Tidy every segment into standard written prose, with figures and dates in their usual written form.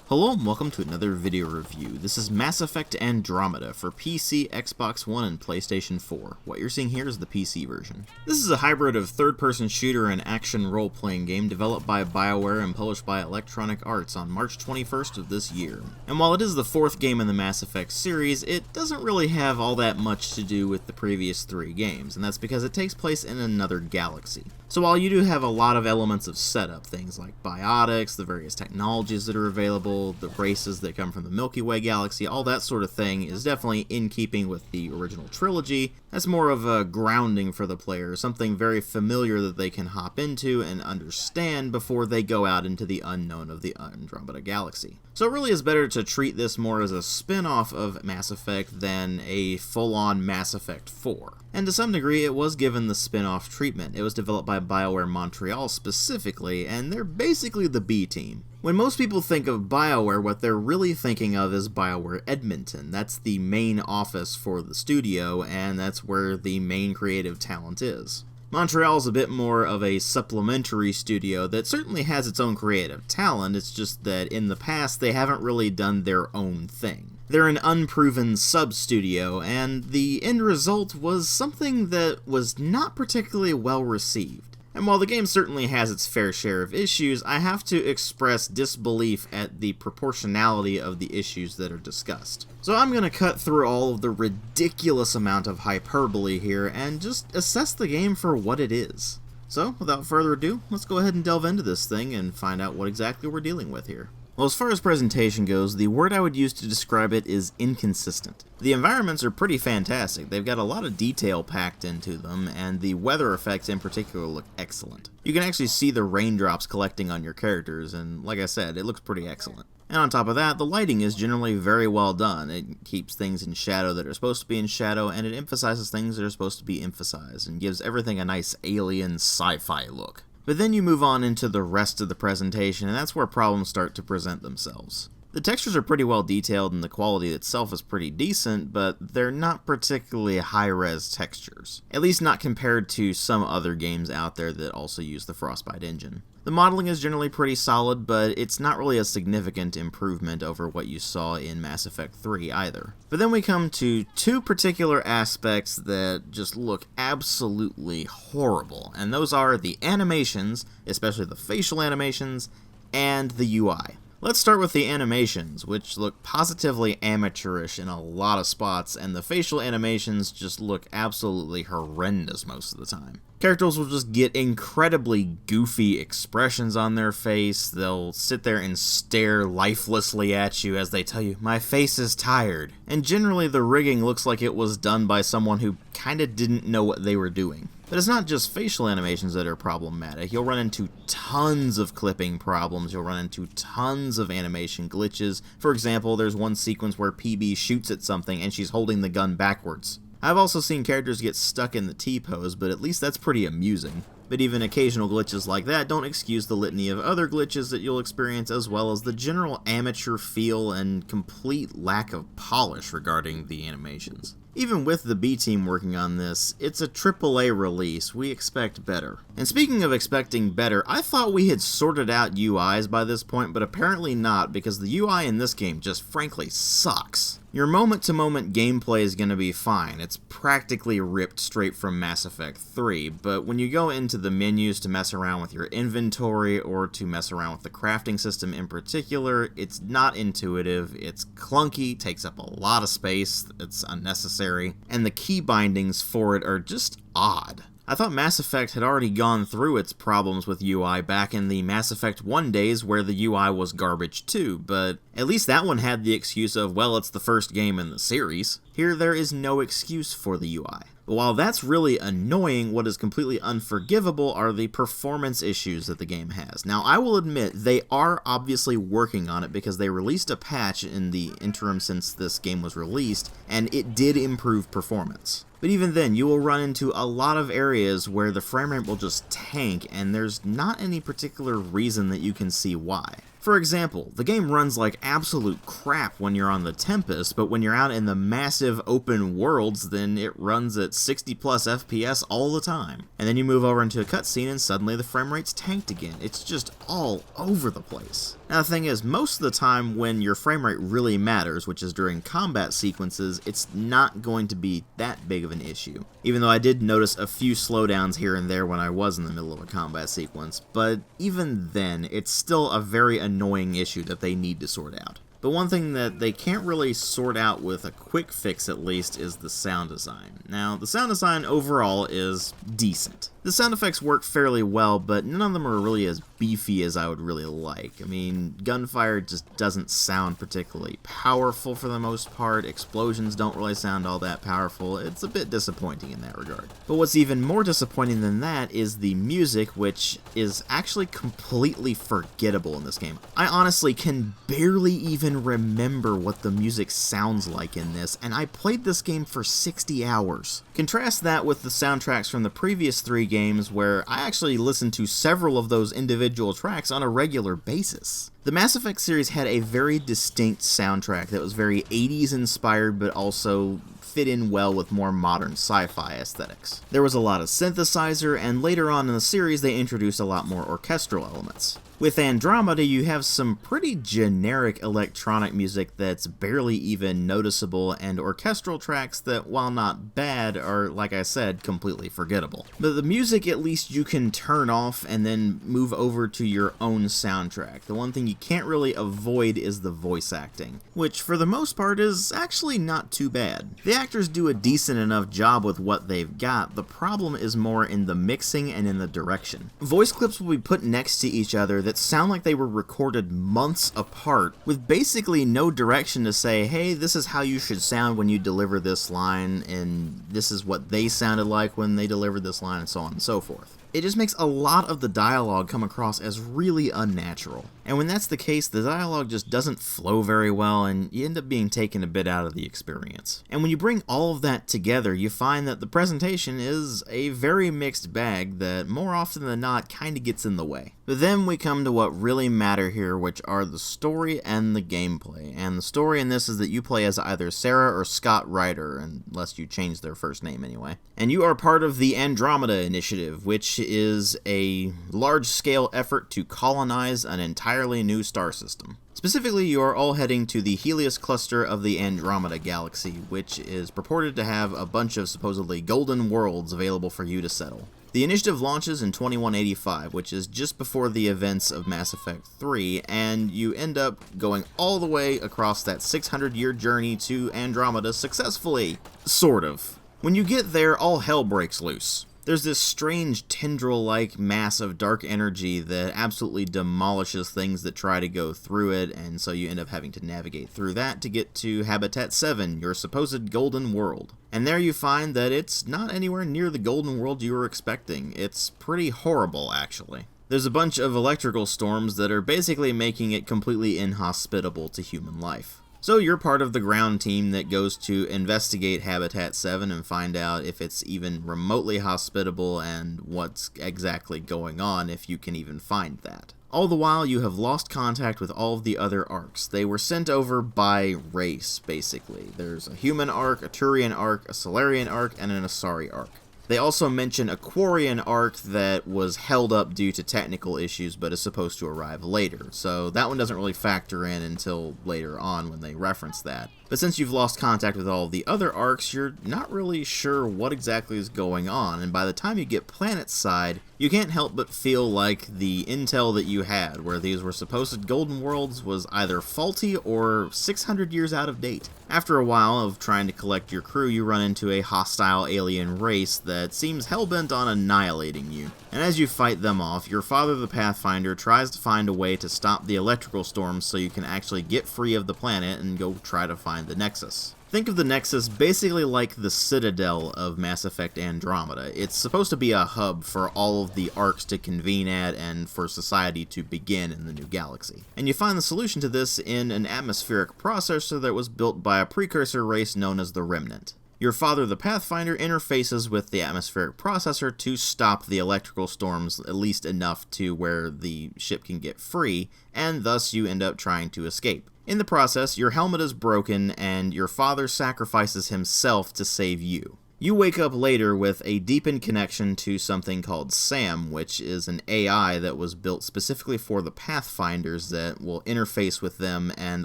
Hello and welcome to another video review. This is Mass Effect Andromeda for PC, Xbox One, and PlayStation 4. What you're seeing here is the PC version. This is a hybrid of third-person shooter and action role-playing game developed by BioWare and published by Electronic Arts on March 21st of this year. And while it is the fourth game in the Mass Effect series, it doesn't really have all that much to do with the previous three games, and that's because it takes place in another galaxy. So while you do have a lot of elements of setup, things like biotics, the various technologies that are available, the races that come from the Milky Way galaxy, all that sort of thing is definitely in keeping with the original trilogy. That's more of a grounding for the player, something very familiar that they can hop into and understand before they go out into the unknown of the Andromeda galaxy. So it really is better to treat this more as a spin-off of Mass Effect than a full-on Mass Effect 4. And to some degree, it was given the spin-off treatment. It was developed by BioWare Montreal specifically, and they're basically the B team. When most people think of BioWare, what they're really thinking of is BioWare Edmonton. That's the main office for the studio, and that's where the main creative talent is. Montreal is a bit more of a supplementary studio that certainly has its own creative talent, it's just that in the past they haven't really done their own thing. They're an unproven sub-studio, and the end result was something that was not particularly well received. And while the game certainly has its fair share of issues, I have to express disbelief at the proportionality of the issues that are discussed. So I'm going to cut through all of the ridiculous amount of hyperbole here and just assess the game for what it is. So, without further ado, let's go ahead and delve into this thing and find out what exactly we're dealing with here. Well, as far as presentation goes, the word I would use to describe it is inconsistent. The environments are pretty fantastic. They've got a lot of detail packed into them, and the weather effects in particular look excellent. You can actually see the raindrops collecting on your characters, and like I said, it looks pretty excellent. And on top of that, the lighting is generally very well done. It keeps things in shadow that are supposed to be in shadow, and it emphasizes things that are supposed to be emphasized, and gives everything a nice alien sci-fi look. But then you move on into the rest of the presentation, and that's where problems start to present themselves. The textures are pretty well detailed, and the quality itself is pretty decent, but they're not particularly high-res textures. At least not compared to some other games out there that also use the Frostbite engine. The modeling is generally pretty solid, but it's not really a significant improvement over what you saw in Mass Effect 3 either. But then we come to two particular aspects that just look absolutely horrible, and those are the animations, especially the facial animations, and the UI. Let's start with the animations, which look positively amateurish in a lot of spots, and the facial animations just look absolutely horrendous most of the time. Characters will just get incredibly goofy expressions on their face. They'll sit there and stare lifelessly at you as they tell you, "My face is tired." And generally the rigging looks like it was done by someone who kinda didn't know what they were doing. But it's not just facial animations that are problematic. You'll run into tons of clipping problems, you'll run into tons of animation glitches. For example, there's one sequence where PB shoots at something and she's holding the gun backwards. I've also seen characters get stuck in the T-pose, but at least that's pretty amusing. But even occasional glitches like that don't excuse the litany of other glitches that you'll experience, as well as the general amateur feel and complete lack of polish regarding the animations. Even with the B team working on this, it's a AAA release. We expect better. And speaking of expecting better, I thought we had sorted out UIs by this point, but apparently not, because the UI in this game just frankly sucks. Your moment-to-moment gameplay is going to be fine. It's practically ripped straight from Mass Effect 3, but when you go into the menus to mess around with your inventory or to mess around with the crafting system in particular, it's not intuitive, it's clunky, takes up a lot of space, it's unnecessary, and the key bindings for it are just odd. I thought Mass Effect had already gone through its problems with UI back in the Mass Effect 1 days where the UI was garbage too, but at least that one had the excuse of, well, it's the first game in the series. Here there is no excuse for the UI. But while that's really annoying, what is completely unforgivable are the performance issues that the game has. Now, I will admit, they are obviously working on it because they released a patch in the interim since this game was released, and it did improve performance. But even then, you will run into a lot of areas where the frame rate will just tank, and there's not any particular reason that you can see why. For example, the game runs like absolute crap when you're on the Tempest, but when you're out in the massive open worlds, then it runs at 60 plus FPS all the time. And then you move over into a cutscene and suddenly the frame rate's tanked again. It's just all over the place. Now the thing is, most of the time when your frame rate really matters, which is during combat sequences, it's not going to be that big of an issue. Even though I did notice a few slowdowns here and there when I was in the middle of a combat sequence, but even then, it's still a very annoying issue that they need to sort out. But one thing that they can't really sort out with a quick fix at least is the sound design. Now, the sound design overall is decent. The sound effects work fairly well, but none of them are really as beefy as I would really like. I mean, gunfire just doesn't sound particularly powerful for the most part, explosions don't really sound all that powerful, it's a bit disappointing in that regard. But what's even more disappointing than that is the music, which is actually completely forgettable in this game. I honestly can barely even remember what the music sounds like in this, and I played this game for 60 hours. Contrast that with the soundtracks from the previous 3 games where I actually listened to several of those individual tracks on a regular basis. The Mass Effect series had a very distinct soundtrack that was very 80s inspired but also fit in well with more modern sci-fi aesthetics. There was a lot of synthesizer, and later on in the series they introduced a lot more orchestral elements. With Andromeda, you have some pretty generic electronic music that's barely even noticeable, and orchestral tracks that, while not bad, are, like I said, completely forgettable. But the music, at least you can turn off and then move over to your own soundtrack. The one thing you can't really avoid is the voice acting, which for the most part is actually not too bad. The actors do a decent enough job with what they've got. The problem is more in the mixing and in the direction. Voice clips will be put next to each other that sound like they were recorded months apart, with basically no direction to say, hey, this is how you should sound when you deliver this line, and this is what they sounded like when they delivered this line, and so on and so forth. It just makes a lot of the dialogue come across as really unnatural. And when that's the case, the dialogue just doesn't flow very well, and you end up being taken a bit out of the experience. And when you bring all of that together, you find that the presentation is a very mixed bag that more often than not kinda gets in the way. But then we come to what really matter here, which are the story and the gameplay. And the story in this is that you play as either Sarah or Scott Ryder, unless you change their first name anyway. And you are part of the Andromeda Initiative, which is a large-scale effort to colonize an entirely new star system. Specifically, you are all heading to the Helios cluster of the Andromeda galaxy, which is purported to have a bunch of supposedly golden worlds available for you to settle. The initiative launches in 2185, which is just before the events of Mass Effect 3, and you end up going all the way across that 600-year journey to Andromeda successfully. Sort of. When you get there, all hell breaks loose. There's this strange tendril-like mass of dark energy that absolutely demolishes things that try to go through it, and so you end up having to navigate through that to get to Habitat 7, your supposed golden world. And there you find that it's not anywhere near the golden world you were expecting. It's pretty horrible, actually. There's a bunch of electrical storms that are basically making it completely inhospitable to human life. So you're part of the ground team that goes to investigate Habitat 7 and find out if it's even remotely hospitable and what's exactly going on, if you can even find that. All the while, you have lost contact with all of the other arcs. They were sent over by race, basically. There's a human arc, a Turian arc, a Solarian arc, and an Asari arc. They also mention a Quarian arc that was held up due to technical issues but is supposed to arrive later, so that one doesn't really factor in until later on when they reference that. But since you've lost contact with all of the other arcs, you're not really sure what exactly is going on, and by the time you get Planetside, you can't help but feel like the intel that you had, where these were supposed golden worlds, was either faulty or 600 years out of date. After a while of trying to collect your crew, you run into a hostile alien race that seems hellbent on annihilating you. And as you fight them off, your father the Pathfinder tries to find a way to stop the electrical storms so you can actually get free of the planet and go try to find the Nexus. Think of the Nexus basically like the Citadel of Mass Effect Andromeda. It's supposed to be a hub for all of the arcs to convene at and for society to begin in the new galaxy. And you find the solution to this in an atmospheric processor that was built by a precursor race known as the Remnant. Your father, the Pathfinder, interfaces with the atmospheric processor to stop the electrical storms, at least enough to where the ship can get free, and thus you end up trying to escape. In the process, your helmet is broken, and your father sacrifices himself to save you. You wake up later with a deepened connection to something called Sam, which is an AI that was built specifically for the Pathfinders that will interface with them and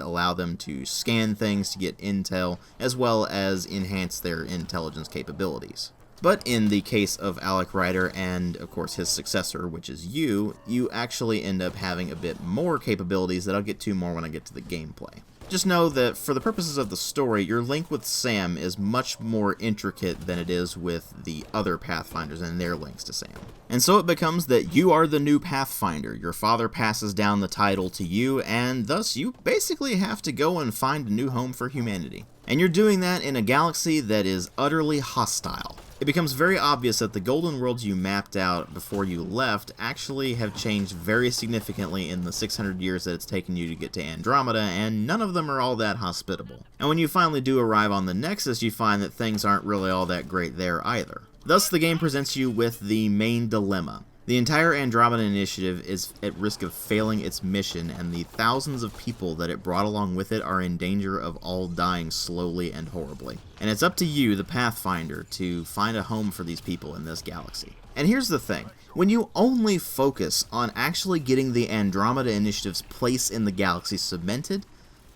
allow them to scan things to get intel, as well as enhance their intelligence capabilities. But in the case of Alec Ryder and, of course, his successor, which is you actually end up having a bit more capabilities that I'll get to more when I get to the gameplay. Just know that for the purposes of the story, your link with Sam is much more intricate than it is with the other Pathfinders and their links to Sam. And so it becomes that you are the new Pathfinder. Your father passes down the title to you, and thus you basically have to go and find a new home for humanity. And you're doing that in a galaxy that is utterly hostile. It becomes very obvious that the golden worlds you mapped out before you left actually have changed very significantly in the 600 years that it's taken you to get to Andromeda, and none of them are all that hospitable. And when you finally do arrive on the Nexus, you find that things aren't really all that great there either. Thus, the game presents you with the main dilemma. The entire Andromeda initiative is at risk of failing its mission, and the thousands of people that it brought along with it are in danger of all dying slowly and horribly. And it's up to you, the Pathfinder, to find a home for these people in this galaxy. And here's the thing, when you only focus on actually getting the Andromeda initiative's place in the galaxy cemented,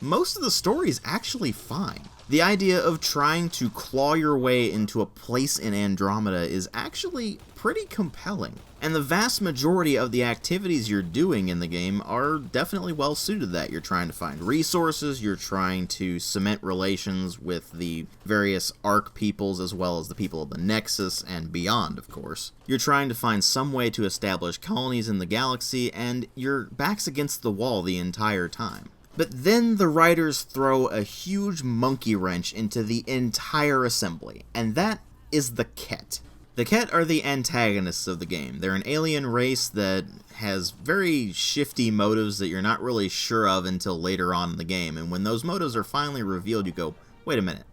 most of the story is actually fine. The idea of trying to claw your way into a place in Andromeda is actually pretty compelling, and the vast majority of the activities you're doing in the game are definitely well suited to that. You're trying to find resources, you're trying to cement relations with the various Ark peoples as well as the people of the Nexus and beyond, of course. You're trying to find some way to establish colonies in the galaxy, and your back's against the wall the entire time. But then the writers throw a huge monkey wrench into the entire assembly, and that is the Ket. The Ket are the antagonists of the game. They're an alien race that has very shifty motives that you're not really sure of until later on in the game, and when those motives are finally revealed, you go, wait a minute,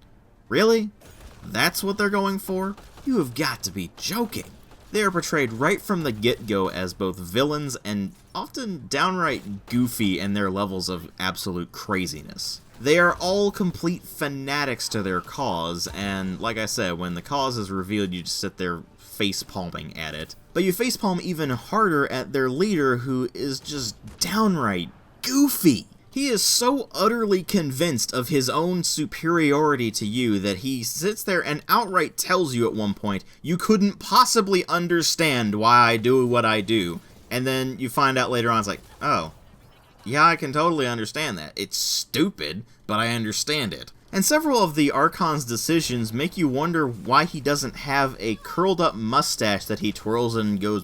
really? That's what they're going for? You have got to be joking. They are portrayed right from the get-go as both villains and often downright goofy in their levels of absolute craziness. They are all complete fanatics to their cause, and like I said, when the cause is revealed, you just sit there face-palming at it. But you face-palm even harder at their leader, who is just downright goofy. He is so utterly convinced of his own superiority to you that he sits there and outright tells you at one point, you couldn't possibly understand why I do what I do. And then you find out later on, it's like, oh, yeah, I can totally understand that. It's stupid, but I understand it. And several of the Archon's decisions make you wonder why he doesn't have a curled up mustache that he twirls and goes,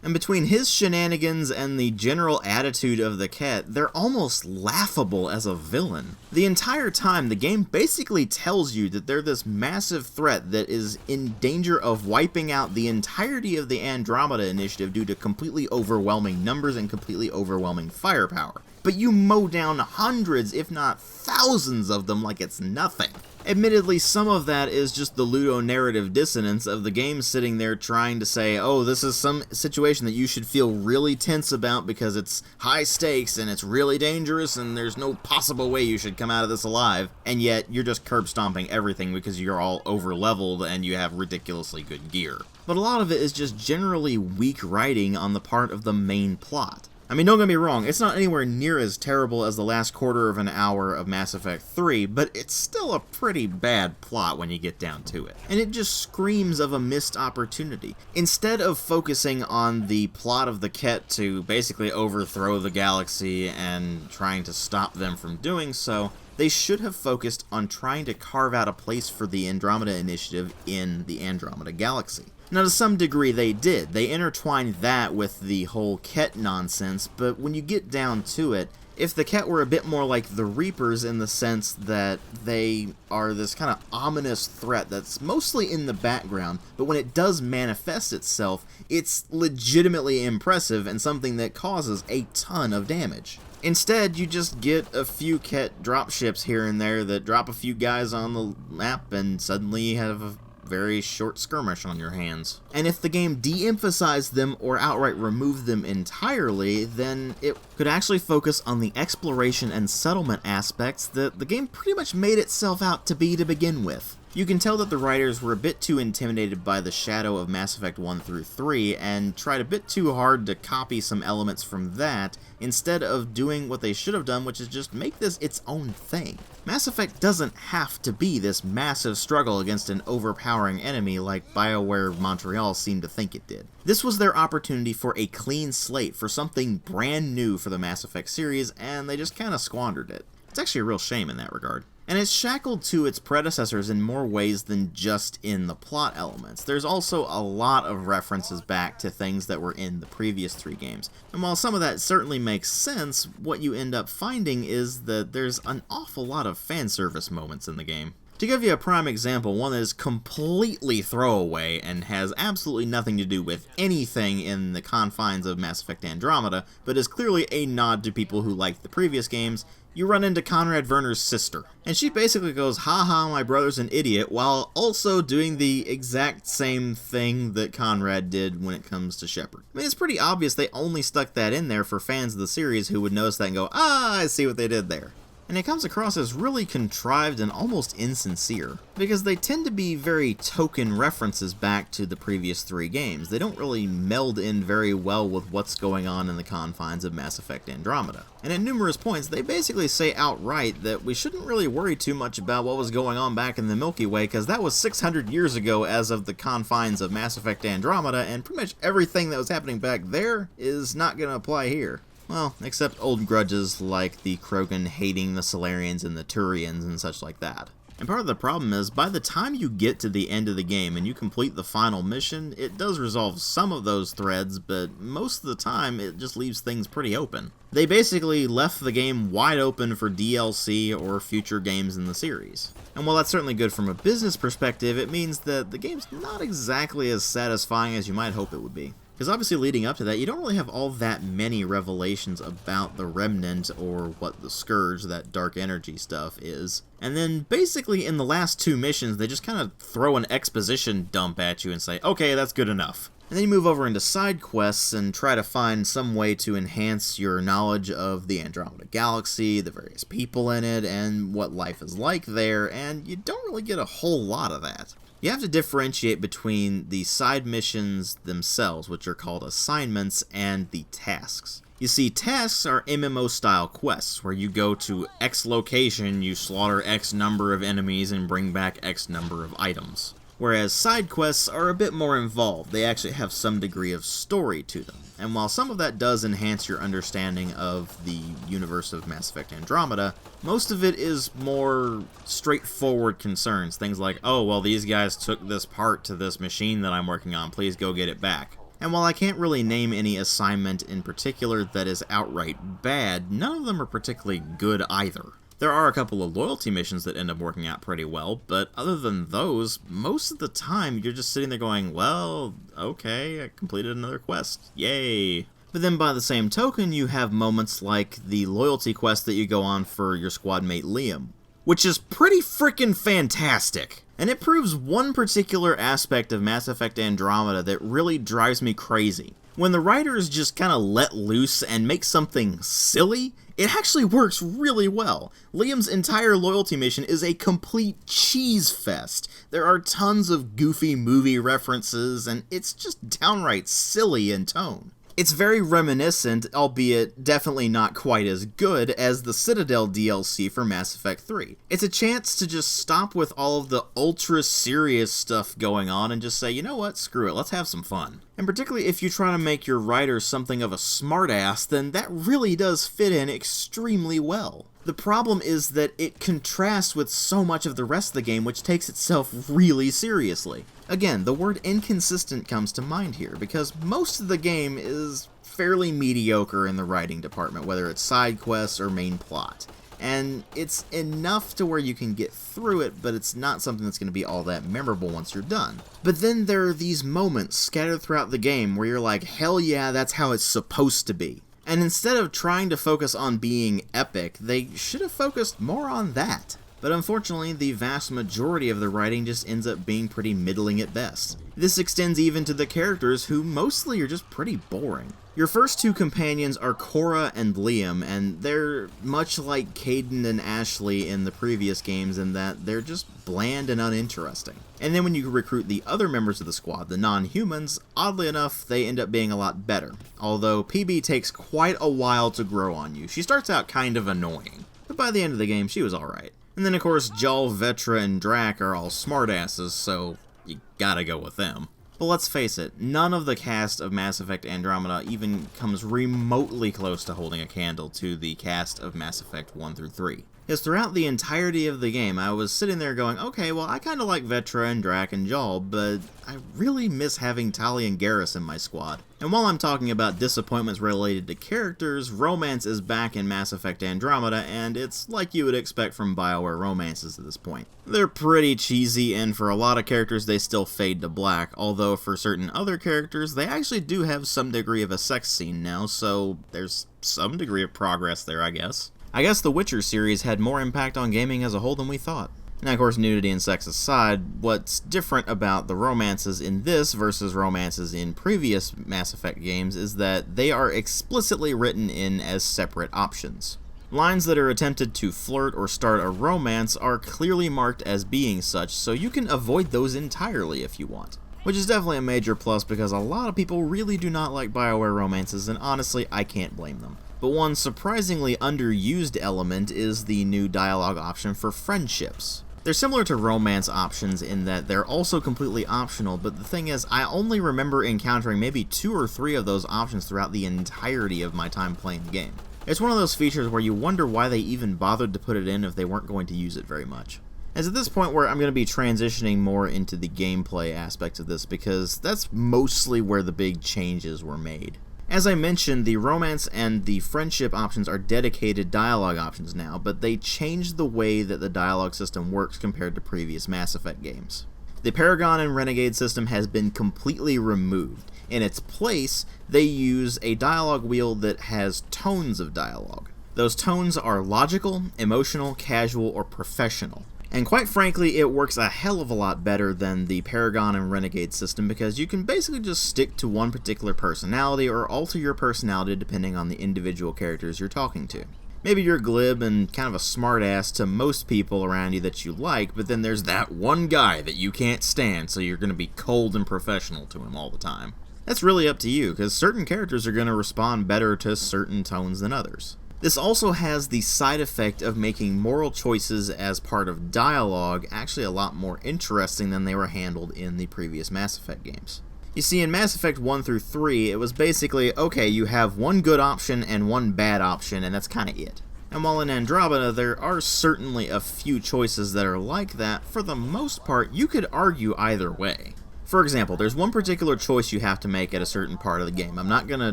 and between his shenanigans and the general attitude of the Ket, they're almost laughable as a villain. The entire time, the game basically tells you that they're this massive threat that is in danger of wiping out the entirety of the Andromeda initiative due to completely overwhelming numbers and completely overwhelming firepower. But you mow down hundreds, if not thousands of them like it's nothing. Admittedly, some of that is just the ludonarrative dissonance of the game sitting there trying to say, oh, this is some situation that you should feel really tense about because it's high stakes and it's really dangerous and there's no possible way you should come out of this alive, and yet you're just curb stomping everything because you're all over leveled and you have ridiculously good gear. But a lot of it is just generally weak writing on the part of the main plot. I mean, don't get me wrong, it's not anywhere near as terrible as the last quarter of an hour of Mass Effect 3, but it's still a pretty bad plot when you get down to it. And it just screams of a missed opportunity. Instead of focusing on the plot of the Ket to basically overthrow the galaxy and trying to stop them from doing so, they should have focused on trying to carve out a place for the Andromeda Initiative in the Andromeda Galaxy. Now, to some degree, they did. They intertwined that with the whole Ket nonsense, but when you get down to it, if the Ket were a bit more like the Reapers in the sense that they are this kind of ominous threat that's mostly in the background, but when it does manifest itself, it's legitimately impressive and something that causes a ton of damage. Instead, you just get a few ket dropships here and there that drop a few guys on the map, and suddenly you have a very short skirmish on your hands. And if the game de-emphasized them or outright removed them entirely, then it could actually focus on the exploration and settlement aspects that the game pretty much made itself out to be to begin with. You can tell that the writers were a bit too intimidated by the shadow of Mass Effect 1 through 3 and tried a bit too hard to copy some elements from that instead of doing what they should have done, which is just make this its own thing. Mass Effect doesn't have to be this massive struggle against an overpowering enemy like BioWare Montreal seemed to think it did. This was their opportunity for a clean slate, for something brand new for the Mass Effect series, and they just kind of squandered it. It's actually a real shame in that regard. And it's shackled to its predecessors in more ways than just in the plot elements. There's also a lot of references back to things that were in the previous 3 games. And while some of that certainly makes sense, what you end up finding is that there's an awful lot of fan service moments in the game. To give you a prime example, one that is completely throwaway and has absolutely nothing to do with anything in the confines of Mass Effect Andromeda, but is clearly a nod to people who liked the previous games, you run into Conrad Werner's sister. And she basically goes, haha, my brother's an idiot, while also doing the exact same thing that Conrad did when it comes to Shepard. I mean, it's pretty obvious they only stuck that in there for fans of the series who would notice that and go, ah, I see what they did there. And it comes across as really contrived and almost insincere, because they tend to be very token references back to the previous 3 games. They don't really meld in very well with what's going on in the confines of Mass Effect Andromeda. And at numerous points, they basically say outright that we shouldn't really worry too much about what was going on back in the Milky Way, because that was 600 years ago as of the confines of Mass Effect Andromeda, and pretty much everything that was happening back there is not going to apply here. Well, except old grudges like the Krogan hating the Solarians and the Turians and such like that. And part of the problem is, by the time you get to the end of the game and you complete the final mission, it does resolve some of those threads, but most of the time it just leaves things pretty open. They basically left the game wide open for DLC or future games in the series. And while that's certainly good from a business perspective, it means that the game's not exactly as satisfying as you might hope it would be. Because obviously leading up to that, you don't really have all that many revelations about the Remnant or what the Scourge, that dark energy stuff, is. And then basically in the last 2 missions, they just kind of throw an exposition dump at you and say, okay, that's good enough. And then you move over into side quests and try to find some way to enhance your knowledge of the Andromeda Galaxy, the various people in it, and what life is like there, and you don't really get a whole lot of that. You have to differentiate between the side missions themselves, which are called assignments, and the tasks. You see, tasks are MMO-style quests, where you go to X location, you slaughter X number of enemies, and bring back X number of items. Whereas side quests are a bit more involved. They actually have some degree of story to them. And while some of that does enhance your understanding of the universe of Mass Effect Andromeda, most of it is more straightforward concerns. Things like, oh, well, these guys took this part to this machine that I'm working on, please go get it back. And while I can't really name any assignment in particular that is outright bad, none of them are particularly good either. There are a couple of loyalty missions that end up working out pretty well, but other than those, most of the time you're just sitting there going, well, okay, I completed another quest, yay. But then by the same token, you have moments like the loyalty quest that you go on for your squad mate Liam, which is pretty freaking fantastic. And it proves one particular aspect of Mass Effect Andromeda that really drives me crazy. When the writers just kind of let loose and make something silly, it actually works really well. Liam's entire loyalty mission is a complete cheese fest. There are tons of goofy movie references, and it's just downright silly in tone. It's very reminiscent, albeit definitely not quite as good, as the Citadel DLC for Mass Effect 3. It's a chance to just stop with all of the ultra-serious stuff going on and just say, you know what, screw it, let's have some fun. And particularly if you try to make your writer something of a smartass, then that really does fit in extremely well. The problem is that it contrasts with so much of the rest of the game, which takes itself really seriously. Again, the word inconsistent comes to mind here, because most of the game is fairly mediocre in the writing department, whether it's side quests or main plot. And it's enough to where you can get through it, but it's not something that's going to be all that memorable once you're done. But then there are these moments scattered throughout the game where you're like, hell yeah, that's how it's supposed to be. And instead of trying to focus on being epic, they should have focused more on that. But unfortunately, the vast majority of the writing just ends up being pretty middling at best. This extends even to the characters, who mostly are just pretty boring. Your first two companions are Cora and Liam, and they're much like Caden and Ashley in the previous games in that they're just bland and uninteresting. And then when you recruit the other members of the squad, the non-humans, oddly enough, they end up being a lot better. Although PB takes quite a while to grow on you. She starts out kind of annoying, but by the end of the game, she was alright. And then of course, Jal, Vetra, and Drac are all smartasses, so you gotta go with them. But let's face it, none of the cast of Mass Effect Andromeda even comes remotely close to holding a candle to the cast of Mass Effect 1 through 3. Because throughout the entirety of the game, I was sitting there going, okay, well, I kinda like Vetra and Drac and Jal, but I really miss having Tali and Garrus in my squad. And while I'm talking about disappointments related to characters, romance is back in Mass Effect Andromeda, and it's like you would expect from BioWare romances at this point. They're pretty cheesy, and for a lot of characters they still fade to black, although for certain other characters they actually do have some degree of a sex scene now, so there's some degree of progress there, I guess. I guess the Witcher series had more impact on gaming as a whole than we thought. Now, of course, nudity and sex aside, what's different about the romances in this versus romances in previous Mass Effect games is that they are explicitly written in as separate options. Lines that are attempted to flirt or start a romance are clearly marked as being such, so you can avoid those entirely if you want. Which is definitely a major plus because a lot of people really do not like BioWare romances, and honestly, I can't blame them. But one surprisingly underused element is the new dialogue option for friendships. They're similar to romance options in that they're also completely optional, but the thing is, I only remember encountering maybe 2 or 3 of those options throughout the entirety of my time playing the game. It's one of those features where you wonder why they even bothered to put it in if they weren't going to use it very much. As at this point where I'm going to be transitioning more into the gameplay aspects of this because that's mostly where the big changes were made. As I mentioned, the romance and the friendship options are dedicated dialogue options now, but they changed the way that the dialogue system works compared to previous Mass Effect games. The Paragon and Renegade system has been completely removed. In its place, they use a dialogue wheel that has tones of dialogue. Those tones are logical, emotional, casual, or professional. And quite frankly, it works a hell of a lot better than the Paragon and Renegade system because you can basically just stick to one particular personality or alter your personality depending on the individual characters you're talking to. Maybe you're glib and kind of a smartass to most people around you that you like, but then there's that one guy that you can't stand, so you're going to be cold and professional to him all the time. That's really up to you, because certain characters are going to respond better to certain tones than others. This also has the side effect of making moral choices as part of dialogue actually a lot more interesting than they were handled in the previous Mass Effect games. You see, in Mass Effect 1 through 3, it was basically, okay, you have one good option and one bad option, and that's kind of it. And while in Andromeda there are certainly a few choices that are like that, for the most part, you could argue either way. For example, there's one particular choice you have to make at a certain part of the game. I'm not going to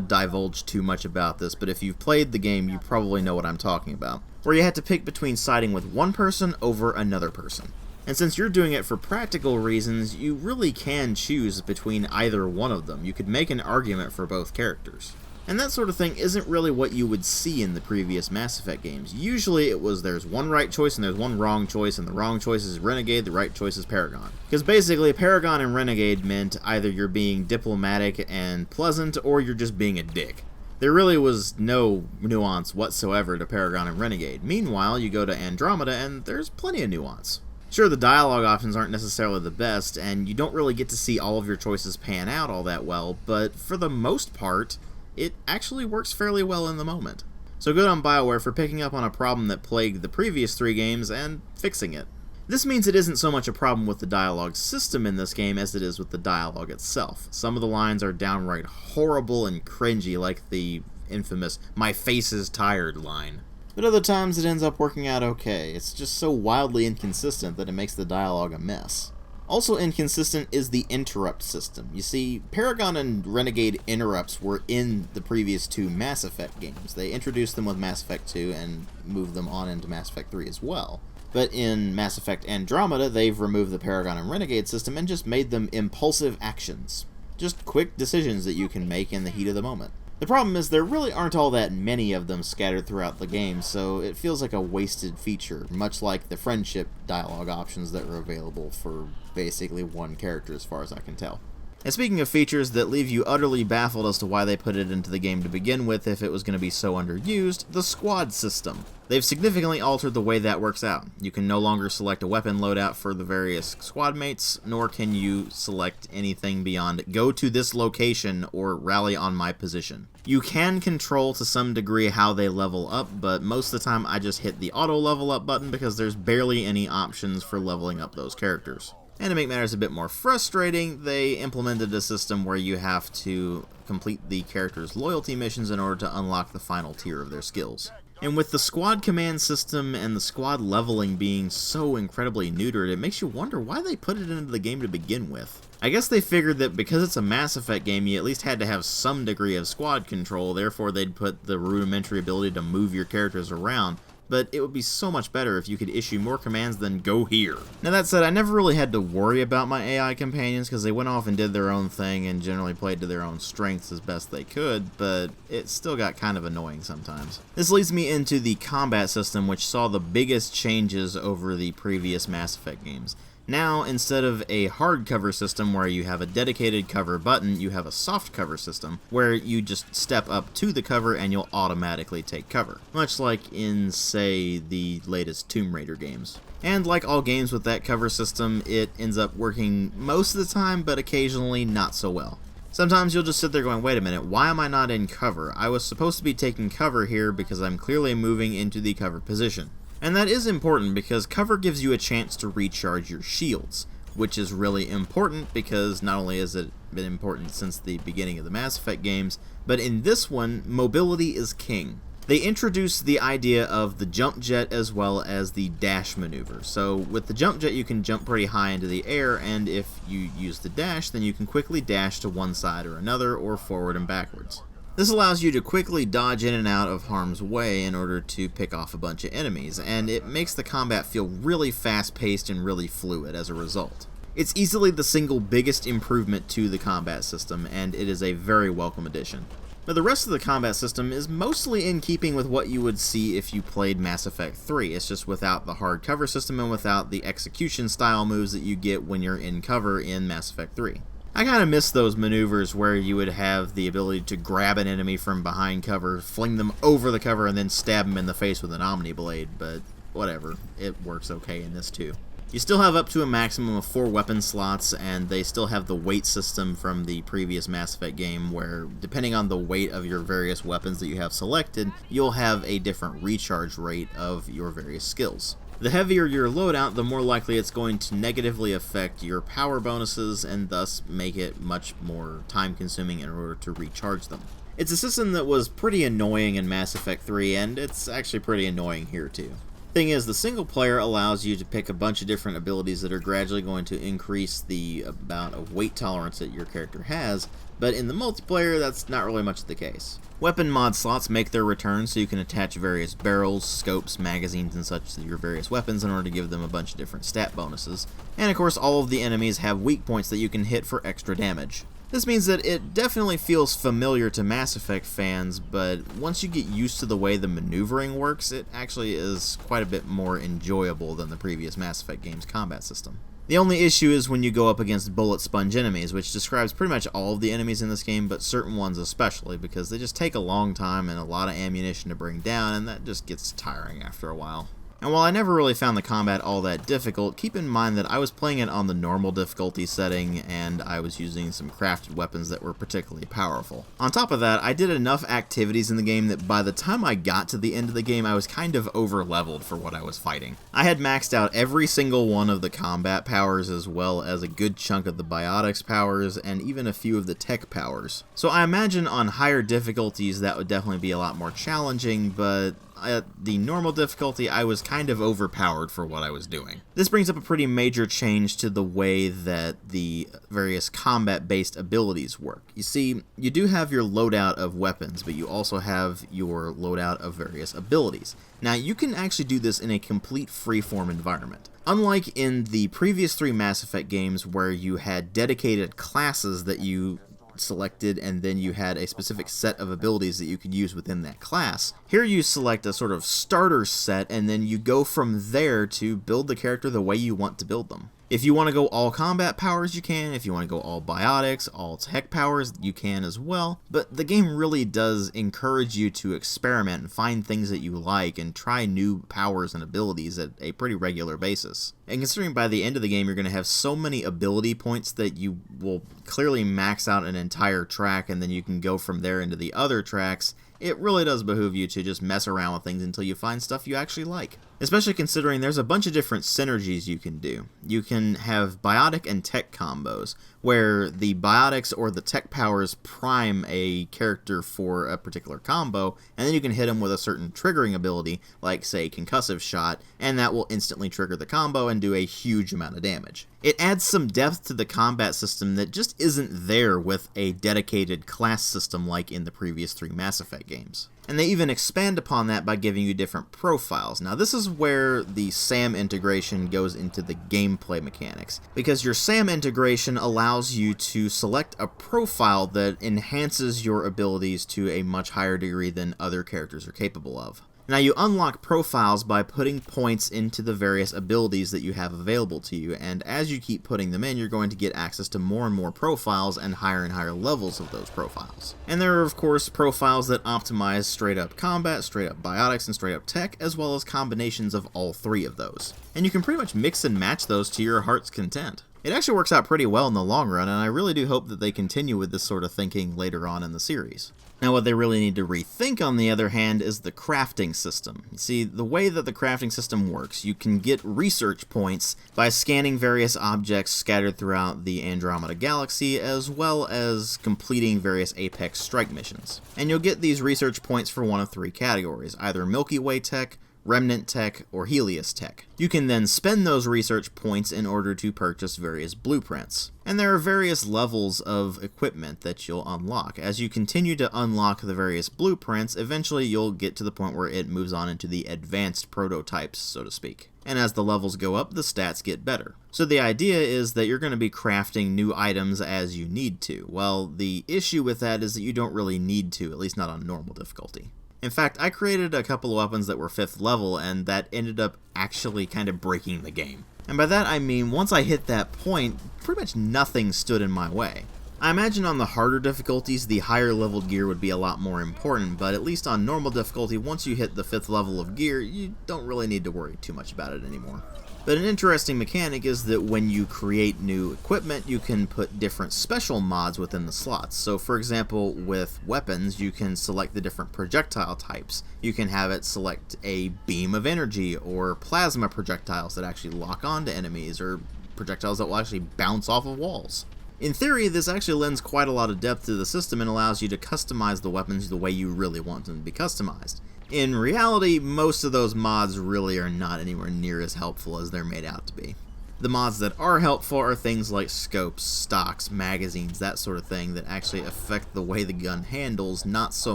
divulge too much about this, but if you've played the game, you probably know what I'm talking about. Where you have to pick between siding with one person over another person. And since you're doing it for practical reasons, you really can choose between either one of them. You could make an argument for both characters. And that sort of thing isn't really what you would see in the previous Mass Effect games. Usually it was there's one right choice and there's one wrong choice, and the wrong choice is Renegade, the right choice is Paragon. Because basically Paragon and Renegade meant either you're being diplomatic and pleasant or you're just being a dick. There really was no nuance whatsoever to Paragon and Renegade. Meanwhile, you go to Andromeda and there's plenty of nuance. Sure, the dialogue options aren't necessarily the best, and you don't really get to see all of your choices pan out all that well, but for the most part, it actually works fairly well in the moment. So good on BioWare for picking up on a problem that plagued the previous 3 games and fixing it. This means it isn't so much a problem with the dialogue system in this game as it is with the dialogue itself. Some of the lines are downright horrible and cringy, like the infamous "my face is tired" line. But other times it ends up working out okay. It's just so wildly inconsistent that it makes the dialogue a mess. Also inconsistent is the interrupt system. You see, Paragon and Renegade interrupts were in the previous 2 Mass Effect games. They introduced them with Mass Effect 2 and moved them on into Mass Effect 3 as well. But in Mass Effect Andromeda, they've removed the Paragon and Renegade system and just made them impulsive actions. Just quick decisions that you can make in the heat of the moment. The problem is there really aren't all that many of them scattered throughout the game, so it feels like a wasted feature, much like the friendship dialogue options that were available for basically one character as far as I can tell. And speaking of features that leave you utterly baffled as to why they put it into the game to begin with if it was going to be so underused, the squad system. They've significantly altered the way that works out. You can no longer select a weapon loadout for the various squad mates, nor can you select anything beyond go to this location or rally on my position. You can control to some degree how they level up, but most of the time I just hit the auto level up button because there's barely any options for leveling up those characters. And to make matters a bit more frustrating, they implemented a system where you have to complete the character's loyalty missions in order to unlock the final tier of their skills. And with the squad command system and the squad leveling being so incredibly neutered, it makes you wonder why they put it into the game to begin with. I guess they figured that because it's a Mass Effect game, you at least had to have some degree of squad control, therefore they'd put the rudimentary ability to move your characters around. But it would be so much better if you could issue more commands than go here. Now that said, I never really had to worry about my AI companions because they went off and did their own thing and generally played to their own strengths as best they could, but it still got kind of annoying sometimes. This leads me into the combat system, which saw the biggest changes over the previous Mass Effect games. Now, instead of a hard cover system where you have a dedicated cover button, you have a soft cover system where you just step up to the cover and you'll automatically take cover, much like in, say, the latest Tomb Raider games. And like all games with that cover system, it ends up working most of the time, but occasionally not so well. Sometimes you'll just sit there going, wait a minute, why am I not in cover? I was supposed to be taking cover here because I'm clearly moving into the cover position. And that is important because cover gives you a chance to recharge your shields, which is really important because not only has it been important since the beginning of the Mass Effect games, but in this one, mobility is king. They introduced the idea of the jump jet as well as the dash maneuver. So with the jump jet you can jump pretty high into the air, and if you use the dash then you can quickly dash to one side or another or forward and backwards. This allows you to quickly dodge in and out of harm's way in order to pick off a bunch of enemies, and it makes the combat feel really fast-paced and really fluid as a result. It's easily the single biggest improvement to the combat system, and it is a very welcome addition. Now the rest of the combat system is mostly in keeping with what you would see if you played Mass Effect 3, it's just without the hard cover system and without the execution style moves that you get when you're in cover in Mass Effect 3. I kind of miss those maneuvers where you would have the ability to grab an enemy from behind cover, fling them over the cover, and then stab them in the face with an Omni Blade, but whatever, it works okay in this too. You still have up to a maximum of 4 weapon slots, and they still have the weight system from the previous Mass Effect game where, depending on the weight of your various weapons that you have selected, you'll have a different recharge rate of your various skills. The heavier your loadout, the more likely it's going to negatively affect your power bonuses and thus make it much more time-consuming in order to recharge them. It's a system that was pretty annoying in Mass Effect 3, and it's actually pretty annoying here too. Thing is, the single player allows you to pick a bunch of different abilities that are gradually going to increase the amount of weight tolerance that your character has, but in the multiplayer that's not really much the case. Weapon mod slots make their return so you can attach various barrels, scopes, magazines, and such to your various weapons in order to give them a bunch of different stat bonuses. And of course all of the enemies have weak points that you can hit for extra damage. This means that it definitely feels familiar to Mass Effect fans, but once you get used to the way the maneuvering works, it actually is quite a bit more enjoyable than the previous Mass Effect game's combat system. The only issue is when you go up against bullet sponge enemies, which describes pretty much all of the enemies in this game, but certain ones especially, because they just take a long time and a lot of ammunition to bring down, and that just gets tiring after a while. And while I never really found the combat all that difficult, keep in mind that I was playing it on the normal difficulty setting, and I was using some crafted weapons that were particularly powerful. On top of that, I did enough activities in the game that by the time I got to the end of the game, I was kind of over-leveled for what I was fighting. I had maxed out every single one of the combat powers as well as a good chunk of the biotics powers and even a few of the tech powers. So I imagine on higher difficulties that would definitely be a lot more challenging, but at the normal difficulty, I was kind of overpowered for what I was doing. This brings up a pretty major change to the way that the various combat-based abilities work. You see, you do have your loadout of weapons, but you also have your loadout of various abilities. Now, you can actually do this in a complete free-form environment. Unlike in the previous 3 Mass Effect games where you had dedicated classes that you selected and then you had a specific set of abilities that you could use within that class. Here you select a sort of starter set and then you go from there to build the character the way you want to build them. If you want to go all combat powers, you can. If you want to go all biotics, all tech powers, you can as well. But the game really does encourage you to experiment and find things that you like and try new powers and abilities at a pretty regular basis. And considering by the end of the game you're going to have so many ability points that you will clearly max out an entire track and then you can go from there into the other tracks, it really does behoove you to just mess around with things until you find stuff you actually like. Especially considering there's a bunch of different synergies you can do. You can have biotic and tech combos, where the biotics or the tech powers prime a character for a particular combo, and then you can hit them with a certain triggering ability, like say concussive shot, and that will instantly trigger the combo and do a huge amount of damage. It adds some depth to the combat system that just isn't there with a dedicated class system like in the previous 3 Mass Effect games. And they even expand upon that by giving you different profiles. Now this is where the SAM integration goes into the gameplay mechanics, because your SAM integration allows you to select a profile that enhances your abilities to a much higher degree than other characters are capable of. Now you unlock profiles by putting points into the various abilities that you have available to you, and as you keep putting them in, you're going to get access to more and more profiles and higher levels of those profiles. And there are of course profiles that optimize straight up combat, straight up biotics, and straight up tech, as well as combinations of all 3 of those. And you can pretty much mix and match those to your heart's content. It actually works out pretty well in the long run, and I really do hope that they continue with this sort of thinking later on in the series. Now what they really need to rethink, on the other hand, is the crafting system. You see, the way that the crafting system works, you can get research points by scanning various objects scattered throughout the Andromeda galaxy, as well as completing various Apex Strike missions. And you'll get these research points for one of 3 categories, either Milky Way tech, Remnant Tech, or Helios Tech. You can then spend those research points in order to purchase various blueprints. And there are various levels of equipment that you'll unlock. As you continue to unlock the various blueprints, eventually you'll get to the point where it moves on into the advanced prototypes, so to speak. And as the levels go up, the stats get better. So the idea is that you're going to be crafting new items as you need to. Well, the issue with that is that you don't really need to, at least not on normal difficulty. In fact, I created a couple of weapons that were 5th level, and that ended up actually kind of breaking the game. And by that I mean, once I hit that point, pretty much nothing stood in my way. I imagine on the harder difficulties, the higher leveled gear would be a lot more important, but at least on normal difficulty, once you hit the 5th level of gear, you don't really need to worry too much about it anymore. But an interesting mechanic is that when you create new equipment, you can put different special mods within the slots. So for example, with weapons, you can select the different projectile types. You can have it select a beam of energy, or plasma projectiles that actually lock onto enemies, or projectiles that will actually bounce off of walls. In theory, this actually lends quite a lot of depth to the system and allows you to customize the weapons the way you really want them to be customized. In reality, most of those mods really are not anywhere near as helpful as they're made out to be. The mods that are helpful are things like scopes, stocks, magazines, that sort of thing that actually affect the way the gun handles, not so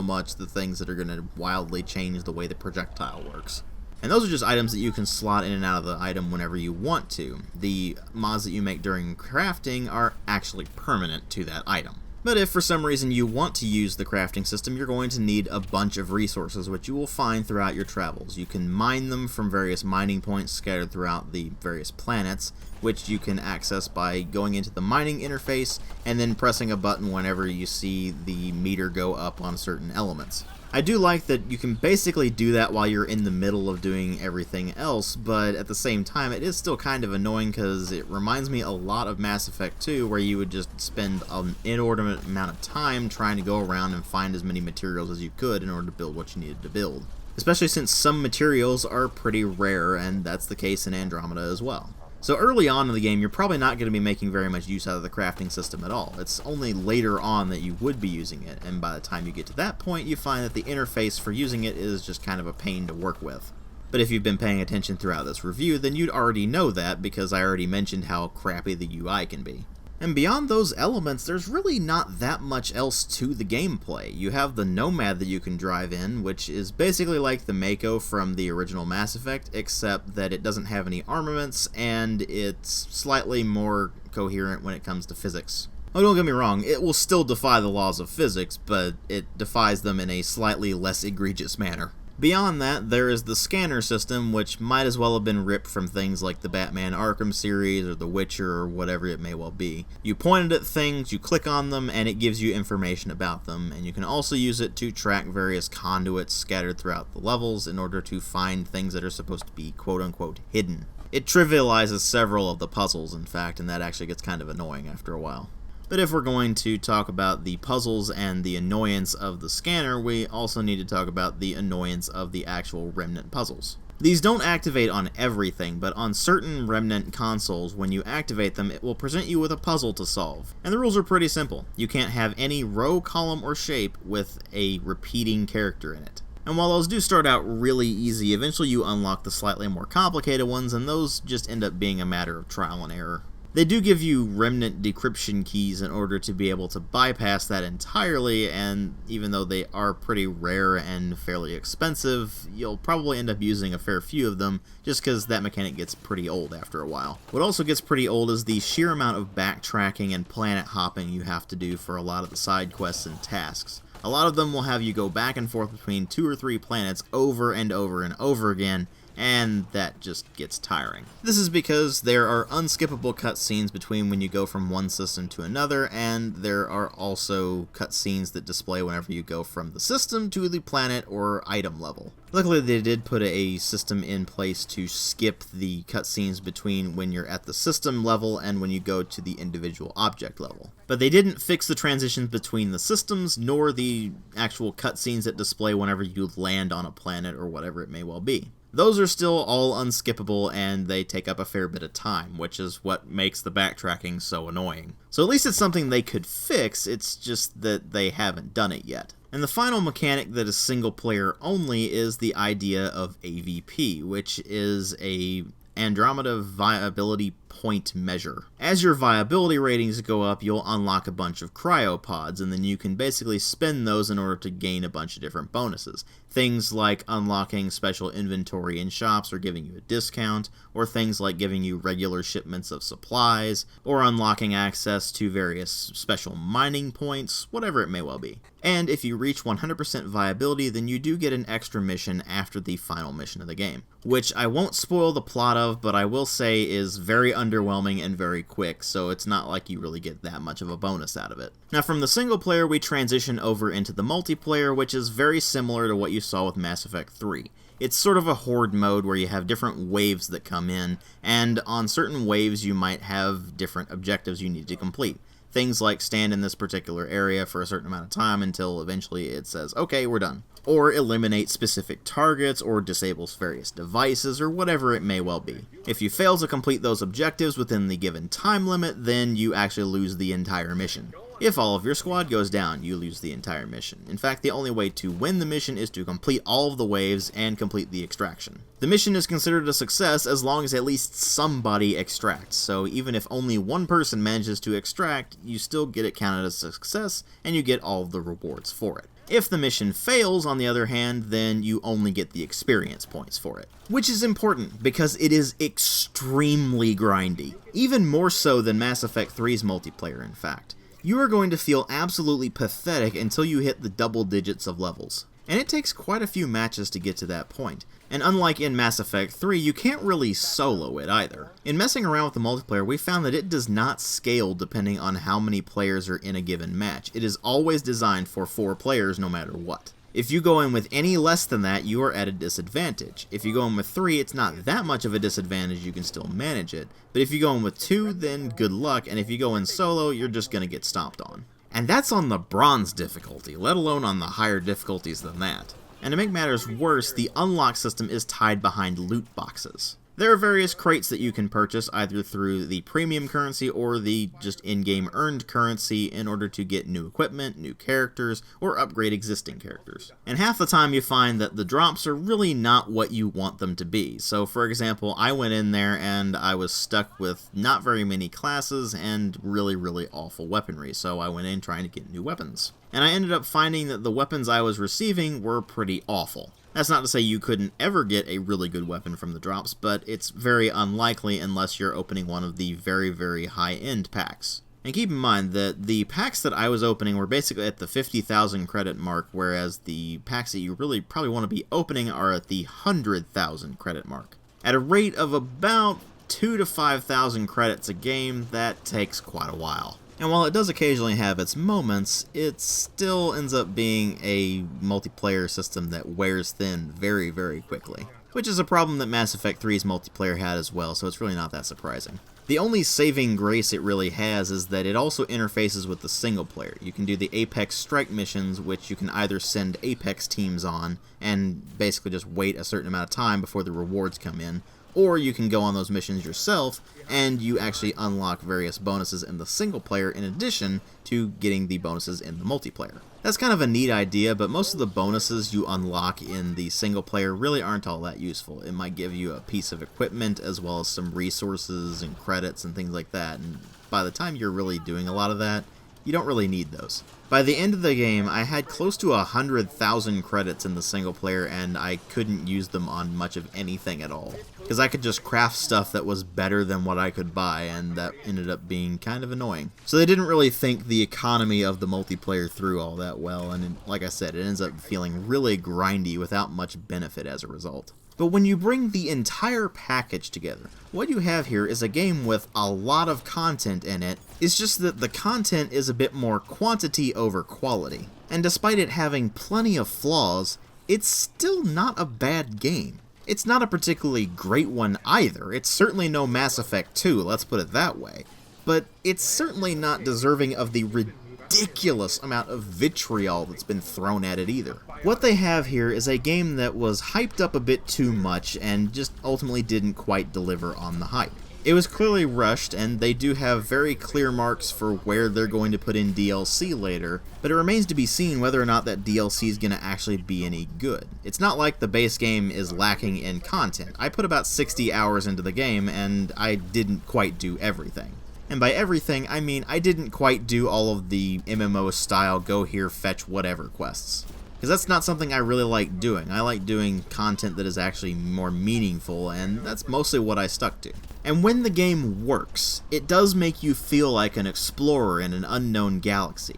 much the things that are going to wildly change the way the projectile works. And those are just items that you can slot in and out of the item whenever you want to. The mods that you make during crafting are actually permanent to that item. But if for some reason you want to use the crafting system, you're going to need a bunch of resources, which you will find throughout your travels. You can mine them from various mining points scattered throughout the various planets, which you can access by going into the mining interface and then pressing a button whenever you see the meter go up on certain elements. I do like that you can basically do that while you're in the middle of doing everything else, but at the same time it is still kind of annoying because it reminds me a lot of Mass Effect 2, where you would just spend an inordinate amount of time trying to go around and find as many materials as you could in order to build what you needed to build. Especially since some materials are pretty rare, and that's the case in Andromeda as well. So early on in the game, you're probably not going to be making very much use out of the crafting system at all. It's only later on that you would be using it, and by the time you get to that point, you find that the interface for using it is just kind of a pain to work with. But if you've been paying attention throughout this review, then you'd already know that, because I already mentioned how crappy the UI can be. And beyond those elements, there's really not that much else to the gameplay. You have the Nomad that you can drive in, which is basically like the Mako from the original Mass Effect, except that it doesn't have any armaments, and it's slightly more coherent when it comes to physics. Oh, don't get me wrong, it will still defy the laws of physics, but it defies them in a slightly less egregious manner. Beyond that, there is the scanner system, which might as well have been ripped from things like the Batman Arkham series or The Witcher or whatever it may well be. You point it at things, you click on them, and it gives you information about them, and you can also use it to track various conduits scattered throughout the levels in order to find things that are supposed to be quote-unquote hidden. It trivializes several of the puzzles, in fact, and that actually gets kind of annoying after a while. But if we're going to talk about the puzzles and the annoyance of the scanner, we also need to talk about the annoyance of the actual Remnant puzzles. These don't activate on everything, but on certain Remnant consoles, when you activate them, it will present you with a puzzle to solve. And the rules are pretty simple. You can't have any row, column, or shape with a repeating character in it. And while those do start out really easy, eventually you unlock the slightly more complicated ones, and those just end up being a matter of trial and error. They do give you Remnant decryption keys in order to be able to bypass that entirely, and even though they are pretty rare and fairly expensive, you'll probably end up using a fair few of them, just because that mechanic gets pretty old after a while. What also gets pretty old is the sheer amount of backtracking and planet hopping you have to do for a lot of the side quests and tasks. A lot of them will have you go back and forth between 2 or 3 planets over and over and over again, and that just gets tiring. This is because there are unskippable cutscenes between when you go from one system to another, and there are also cutscenes that display whenever you go from the system to the planet or item level. Luckily, they did put a system in place to skip the cutscenes between when you're at the system level and when you go to the individual object level. But they didn't fix the transitions between the systems, nor the actual cutscenes that display whenever you land on a planet or whatever it may well be. Those are still all unskippable, and they take up a fair bit of time, which is what makes the backtracking so annoying. So at least it's something they could fix, it's just that they haven't done it yet. And the final mechanic that is single player only is the idea of AVP, which is a Andromeda viability point measure. As your viability ratings go up, you'll unlock a bunch of cryopods, and then you can basically spend those in order to gain a bunch of different bonuses. Things like unlocking special inventory in shops or giving you a discount, or things like giving you regular shipments of supplies, or unlocking access to various special mining points, whatever it may well be. And if you reach 100% viability, then you do get an extra mission after the final mission of the game, which I won't spoil the plot of, but I will say is very underwhelming and very quick, so it's not like you really get that much of a bonus out of it. Now, from the single player, we transition over into the multiplayer, which is very similar to what you saw with Mass Effect 3. It's sort of a horde mode where you have different waves that come in, and on certain waves you might have different objectives you need to complete. Things like stand in this particular area for a certain amount of time until eventually it says, okay, we're done. Or eliminate specific targets, or disables various devices, or whatever it may well be. If you fail to complete those objectives within the given time limit, then you actually lose the entire mission. If all of your squad goes down, you lose the entire mission. In fact, the only way to win the mission is to complete all of the waves and complete the extraction. The mission is considered a success as long as at least somebody extracts, so even if only one person manages to extract, you still get it counted as a success, and you get all of the rewards for it. If the mission fails, on the other hand, then you only get the experience points for it. Which is important, because it is extremely grindy. Even more so than Mass Effect 3's multiplayer, in fact. You are going to feel absolutely pathetic until you hit the double digits of levels. And it takes quite a few matches to get to that point. And unlike in Mass Effect 3, you can't really solo it either. In messing around with the multiplayer, we found that it does not scale depending on how many players are in a given match. It is always designed for 4 players no matter what. If you go in with any less than that, you are at a disadvantage. If you go in with 3, it's not that much of a disadvantage, you can still manage it. But if you go in with 2, then good luck, and if you go in solo, you're just gonna get stomped on. And that's on the bronze difficulty, let alone on the higher difficulties than that. And to make matters worse, the unlock system is tied behind loot boxes. There are various crates that you can purchase either through the premium currency or the just in-game earned currency in order to get new equipment, new characters, or upgrade existing characters. And half the time you find that the drops are really not what you want them to be. So for example, I went in there and I was stuck with not very many classes and really awful weaponry, so I went in trying to get new weapons. And I ended up finding that the weapons I was receiving were pretty awful. That's not to say you couldn't ever get a really good weapon from the drops, but it's very unlikely unless you're opening one of the very high-end packs. And keep in mind that the packs that I was opening were basically at the 50,000 credit mark, whereas the packs that you really probably want to be opening are at the 100,000 credit mark. At a rate of about 2,000 to 5,000 credits a game, that takes quite a while. And while it does occasionally have its moments, it still ends up being a multiplayer system that wears thin very, very quickly. Which is a problem that Mass Effect 3's multiplayer had as well, so it's really not that surprising. The only saving grace it really has is that it also interfaces with the single player. You can do the Apex Strike missions, which you can either send Apex teams on and basically just wait a certain amount of time before the rewards come in, or you can go on those missions yourself and you actually unlock various bonuses in the single player in addition to getting the bonuses in the multiplayer. That's kind of a neat idea, but most of the bonuses you unlock in the single player really aren't all that useful. It might give you a piece of equipment as well as some resources and credits and things like that, and by the time you're really doing a lot of that, you don't really need those. By the end of the game, I had close to 100,000 credits in the single player, and I couldn't use them on much of anything at all. Because I could just craft stuff that was better than what I could buy, and that ended up being kind of annoying. So they didn't really think the economy of the multiplayer through all that well, and like I said, it ends up feeling really grindy without much benefit as a result. But when you bring the entire package together, what you have here is a game with a lot of content in it. It's just that the content is a bit more quantity over quality. And despite it having plenty of flaws, it's still not a bad game. It's not a particularly great one either. It's certainly no Mass Effect 2, let's put it that way. But it's certainly not deserving of the ridiculous amount of vitriol that's been thrown at it either. What they have here is a game that was hyped up a bit too much and just ultimately didn't quite deliver on the hype. It was clearly rushed, and they do have very clear marks for where they're going to put in DLC later, but it remains to be seen whether or not that DLC is going to actually be any good. It's not like the base game is lacking in content. I put about 60 hours into the game, and I didn't quite do everything. And by everything, I mean I didn't quite do all of the MMO-style go here, fetch whatever quests. Because that's not something I really like doing. I like doing content that is actually more meaningful, and that's mostly what I stuck to. And when the game works, it does make you feel like an explorer in an unknown galaxy.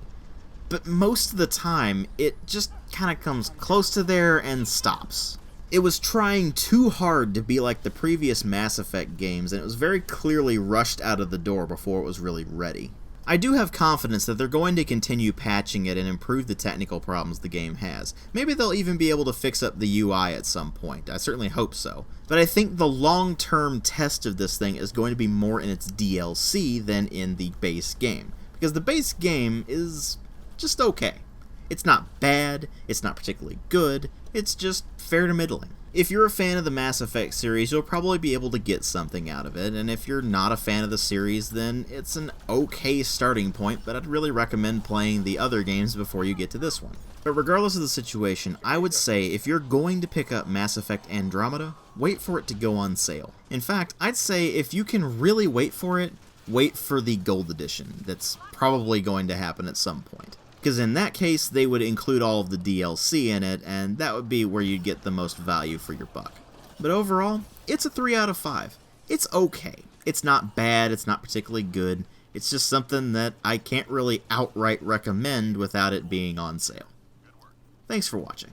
But most of the time, it just kind of comes close to there and stops. It was trying too hard to be like the previous Mass Effect games, and it was very clearly rushed out of the door before it was really ready. I do have confidence that they're going to continue patching it and improve the technical problems the game has. Maybe they'll even be able to fix up the UI at some point. I certainly hope so. But I think the long-term test of this thing is going to be more in its DLC than in the base game. Because the base game is just okay. It's not bad, it's not particularly good, it's just fair to middling. If you're a fan of the Mass Effect series, you'll probably be able to get something out of it, and if you're not a fan of the series, then it's an okay starting point, but I'd really recommend playing the other games before you get to this one. But regardless of the situation, I would say if you're going to pick up Mass Effect Andromeda, wait for it to go on sale. In fact, I'd say if you can really wait for it, wait for the Gold Edition. That's probably going to happen at some point. Because in that case, they would include all of the DLC in it, and that would be where you'd get the most value for your buck. But overall, it's a 3 out of 5. It's okay. It's not bad, it's not particularly good, it's just something that I can't really outright recommend without it being on sale. Thanks for watching.